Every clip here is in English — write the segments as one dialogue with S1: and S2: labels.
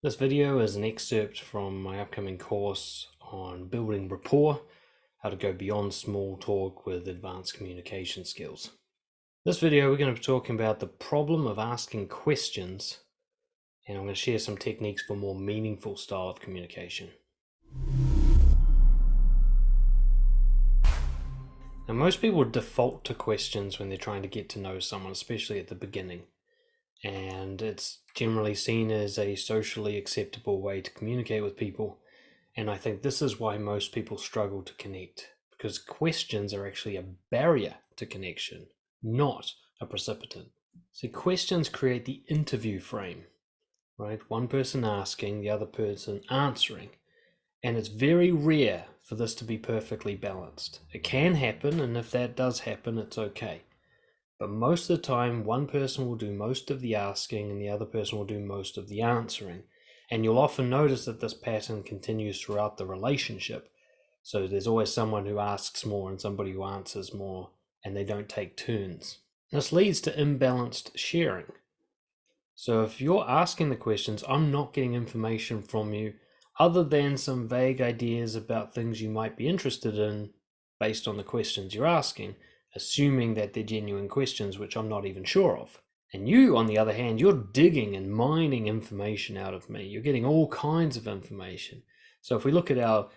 S1: This video is an excerpt from my upcoming course on building rapport, how to go beyond small talk with advanced communication skills. This video we're going to be talking about the problem of asking questions, and I'm going to share some techniques for more meaningful style of communication. Now, most people default to questions when they're trying to get to know someone, especially at the beginning. And it's generally seen as a socially acceptable way to communicate with people. And I think this is why most people struggle to connect, because questions are actually a barrier to connection, not a precipitant. So questions create the interview frame, right? One person asking, the other person answering. And it's very rare for this to be perfectly balanced. It can happen, and if that does happen, it's okay. But most of the time, one person will do most of the asking and the other person will do most of the answering. And you'll often notice that this pattern continues throughout the relationship. So there's always someone who asks more and somebody who answers more, and they don't take turns. This leads to imbalanced sharing. So if you're asking the questions, I'm not getting information from you other than some vague ideas about things you might be interested in based on the questions you're asking, assuming that they're genuine questions, which I'm not even sure of. And you, on the other hand, you're digging and mining information out of me. You're getting all kinds of information. So if we look at our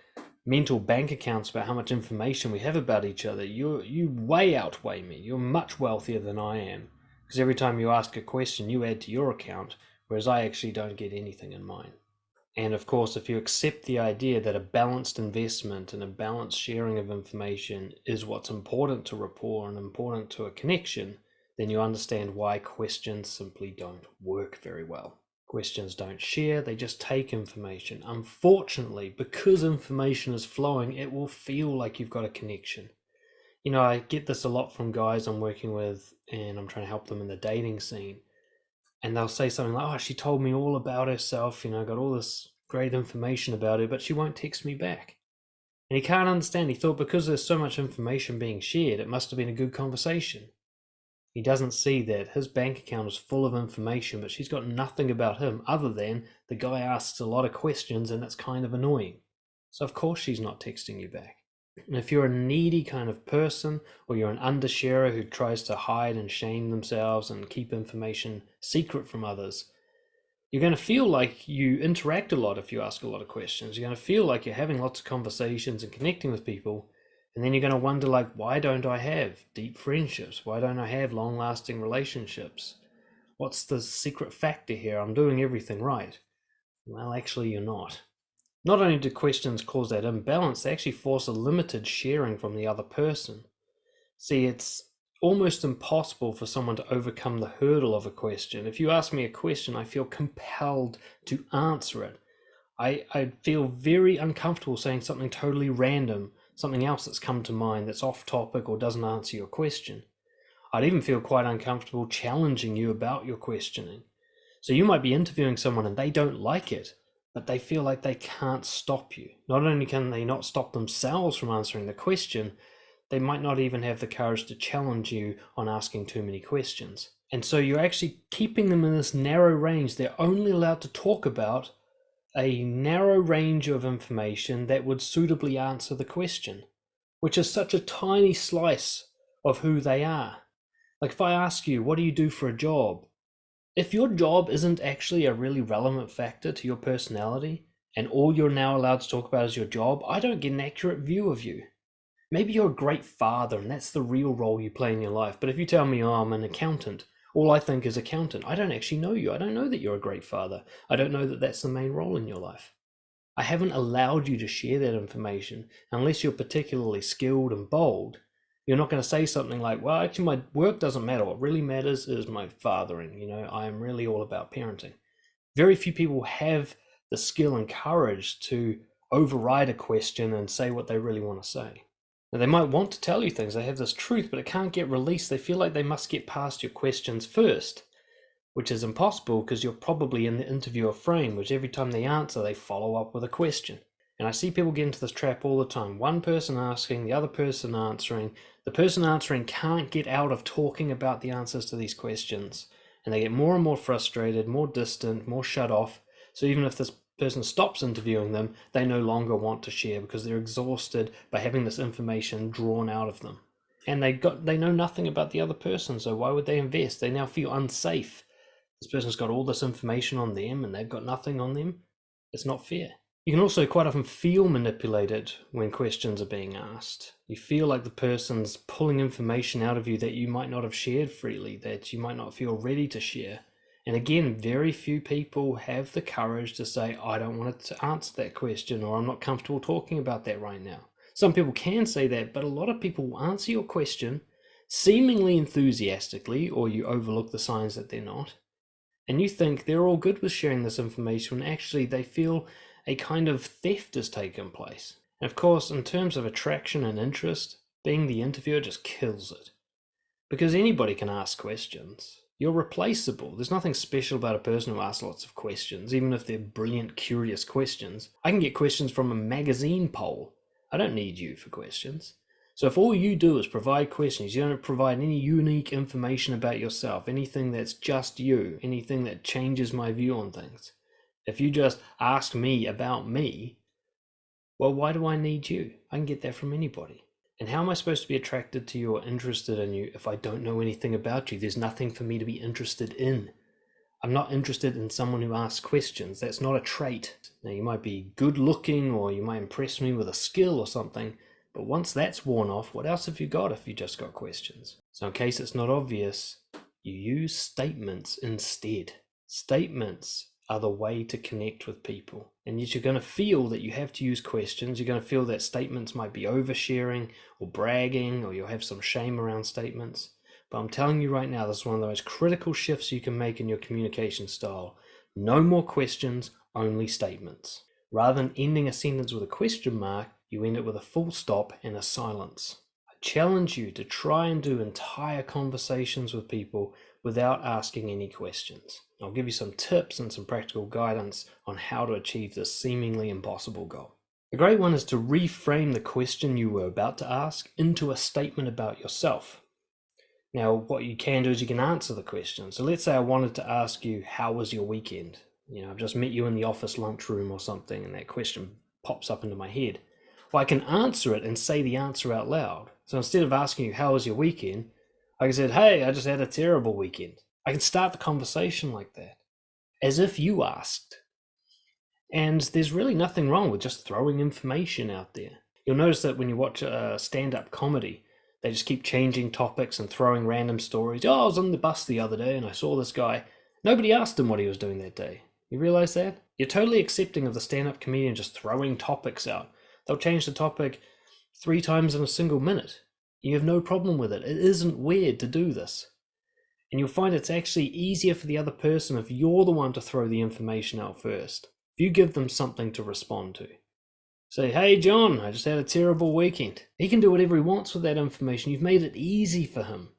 S1: mental bank accounts about how much information we have about each other, you way outweigh me. You're much wealthier than I am. Because every time you ask a question, you add to your account, whereas I actually don't get anything in mine. And of course, if you accept the idea that a balanced investment and a balanced sharing of information is what's important to rapport and important to a connection, then you understand why questions simply don't work very well. Questions don't share, they just take information. Unfortunately, because information is flowing, it will feel like you've got a connection. You know, I get this a lot from guys I'm working with and I'm trying to help them in the dating scene. And they'll say something like, oh, she told me all about herself, I got all this great information about her, but she won't text me back. And he can't understand. He thought because there's so much information being shared, it must have been a good conversation. He doesn't see that his bank account is full of information, but she's got nothing about him other than the guy asks a lot of questions and it's kind of annoying. So of course she's not texting you back. And if you're a needy kind of person, or you're an undersharer who tries to hide and shame themselves and keep information secret from others, you're going to feel like you interact a lot if you ask a lot of questions. You're going to feel like you're having lots of conversations and connecting with people. And then you're going to wonder, like, why don't I have deep friendships? Why don't I have long-lasting relationships? What's the secret factor here? I'm doing everything right. Well, actually, you're not. Not only do questions cause that imbalance, they actually force a limited sharing from the other person. See, it's almost impossible for someone to overcome the hurdle of a question. If you ask me a question, I feel compelled to answer it. I feel very uncomfortable saying something totally random, something else that's come to mind that's off topic or doesn't answer your question. I'd even feel quite uncomfortable challenging you about your questioning. So you might be interviewing someone and they don't like it, but they feel like they can't stop you. Not only can they not stop themselves from answering the question, they might not even have the courage to challenge you on asking too many questions. And so you're actually keeping them in this narrow range. They're only allowed to talk about a narrow range of information that would suitably answer the question, which is such a tiny slice of who they are. Like if I ask you, what do you do for a job? If your job isn't actually a really relevant factor to your personality, and all you're now allowed to talk about is your job, I don't get an accurate view of you. Maybe you're a great father and that's the real role you play in your life. But if you tell me, oh, I'm an accountant, all I think is accountant. I don't actually know you. I don't know that you're a great father. I don't know that that's the main role in your life. I haven't allowed you to share that information unless you're particularly skilled and bold. You're not going to say something like, well, actually, my work doesn't matter. What really matters is my fathering. I am really all about parenting. Very few people have the skill and courage to override a question and say what they really want to say. Now, they might want to tell you things. They have this truth, but it can't get released. They feel like they must get past your questions first, which is impossible because you're probably in the interviewer frame, which every time they answer, they follow up with a question. And I see people get into this trap all the time. One person asking, the other person answering. The person answering can't get out of talking about the answers to these questions. And they get more and more frustrated, more distant, more shut off. So even if this person stops interviewing them, they no longer want to share because they're exhausted by having this information drawn out of them. And they know nothing about the other person, so why would they invest? They now feel unsafe. This person's got all this information on them and they've got nothing on them. It's not fair. You can also quite often feel manipulated when questions are being asked. You feel like the person's pulling information out of you that you might not have shared freely, that you might not feel ready to share. And again, very few people have the courage to say, I don't want to answer that question, or I'm not comfortable talking about that right now. Some people can say that, but a lot of people will answer your question seemingly enthusiastically, or you overlook the signs that they're not. And you think they're all good with sharing this information when actually they feel a kind of theft has taken place. And of course, in terms of attraction and interest, being the interviewer just kills it. Because anybody can ask questions. You're replaceable. There's nothing special about a person who asks lots of questions, even if they're brilliant, curious questions. I can get questions from a magazine poll. I don't need you for questions. So if all you do is provide questions, you don't provide any unique information about yourself, anything that's just you, anything that changes my view on things. If you just ask me about me, well, why do I need you? I can get that from anybody. And how am I supposed to be attracted to you or interested in you if I don't know anything about you? There's nothing for me to be interested in. I'm not interested in someone who asks questions. That's not a trait. Now, you might be good looking or you might impress me with a skill or something, but once that's worn off, what else have you got if you just got questions? So in case it's not obvious, you use statements instead. Statements are the way to connect with people. And yet you're going to feel that you have to use questions. You're going to feel that statements might be oversharing or bragging, or you'll have some shame around statements. But I'm telling you right now, this is one of the most critical shifts you can make in your communication style. No more questions, only statements. Rather than ending a sentence with a question mark, you end it with a full stop and a silence. I challenge you to try and do entire conversations with people without asking any questions. I'll give you some tips and some practical guidance on how to achieve this seemingly impossible goal. A great one is to reframe the question you were about to ask into a statement about yourself. Now, what you can do is you can answer the question. So let's say I wanted to ask you, how was your weekend? I've just met you in the office lunchroom or something, and that question pops up into my head. Well, I can answer it and say the answer out loud. So instead of asking you, how was your weekend? I can say, hey, I just had a terrible weekend. I can start the conversation like that, as if you asked. And there's really nothing wrong with just throwing information out there. You'll notice that when you watch a stand-up comedy, they just keep changing topics and throwing random stories. Oh, I was on the bus the other day and I saw this guy. Nobody asked him what he was doing that day. You realize that? You're totally accepting of the stand-up comedian just throwing topics out. They'll change the topic 3 times in a single minute. You have no problem with it. It isn't weird to do this. And you'll find it's actually easier for the other person if you're the one to throw the information out first. If you give them something to respond to. Say, hey John, I just had a terrible weekend. He can do whatever he wants with that information. You've made it easy for him.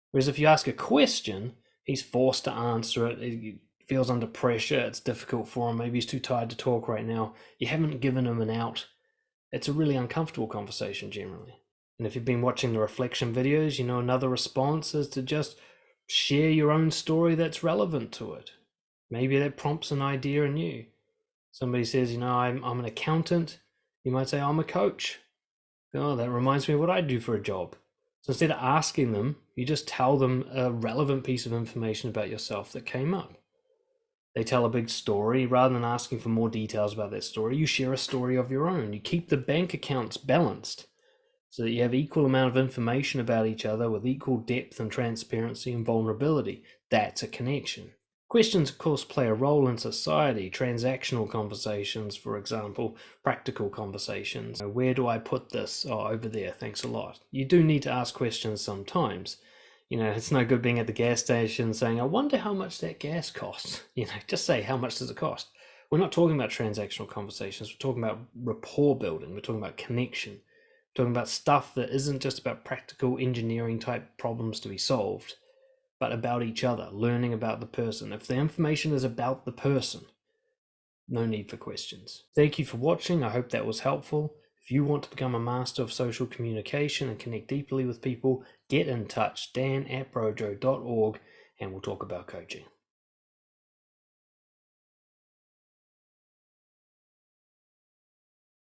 S1: Whereas if you ask a question, he's forced to answer it. He feels under pressure. It's difficult for him. Maybe he's too tired to talk right now. You haven't given him an out. It's a really uncomfortable conversation generally. And if you've been watching the reflection videos, another response is to just share your own story that's relevant to it. Maybe that prompts an idea in you. Somebody says, I'm an accountant. You might say, I'm a coach. Oh, that reminds me of what I do for a job. So instead of asking them, you just tell them a relevant piece of information about yourself that came up. They tell a big story. Rather than asking for more details about that story, you share a story of your own. You keep the bank accounts balanced so that you have equal amount of information about each other with equal depth and transparency and vulnerability. That's a connection. Questions, of course, play a role in society. Transactional conversations, for example, practical conversations. Where do I put this? Oh, over there, thanks a lot. You do need to ask questions sometimes. It's no good being at the gas station saying, I wonder how much that gas costs. Just say, how much does it cost? We're not talking about transactional conversations. We're talking about rapport building. We're talking about connection. We're talking about stuff that isn't just about practical engineering type problems to be solved, but about each other, learning about the person. If the information is about the person, no need for questions. Thank you for watching. I hope that was helpful. If you want to become a master of social communication and connect deeply with people, get in touch, dan@brojo.org, and we'll talk about coaching.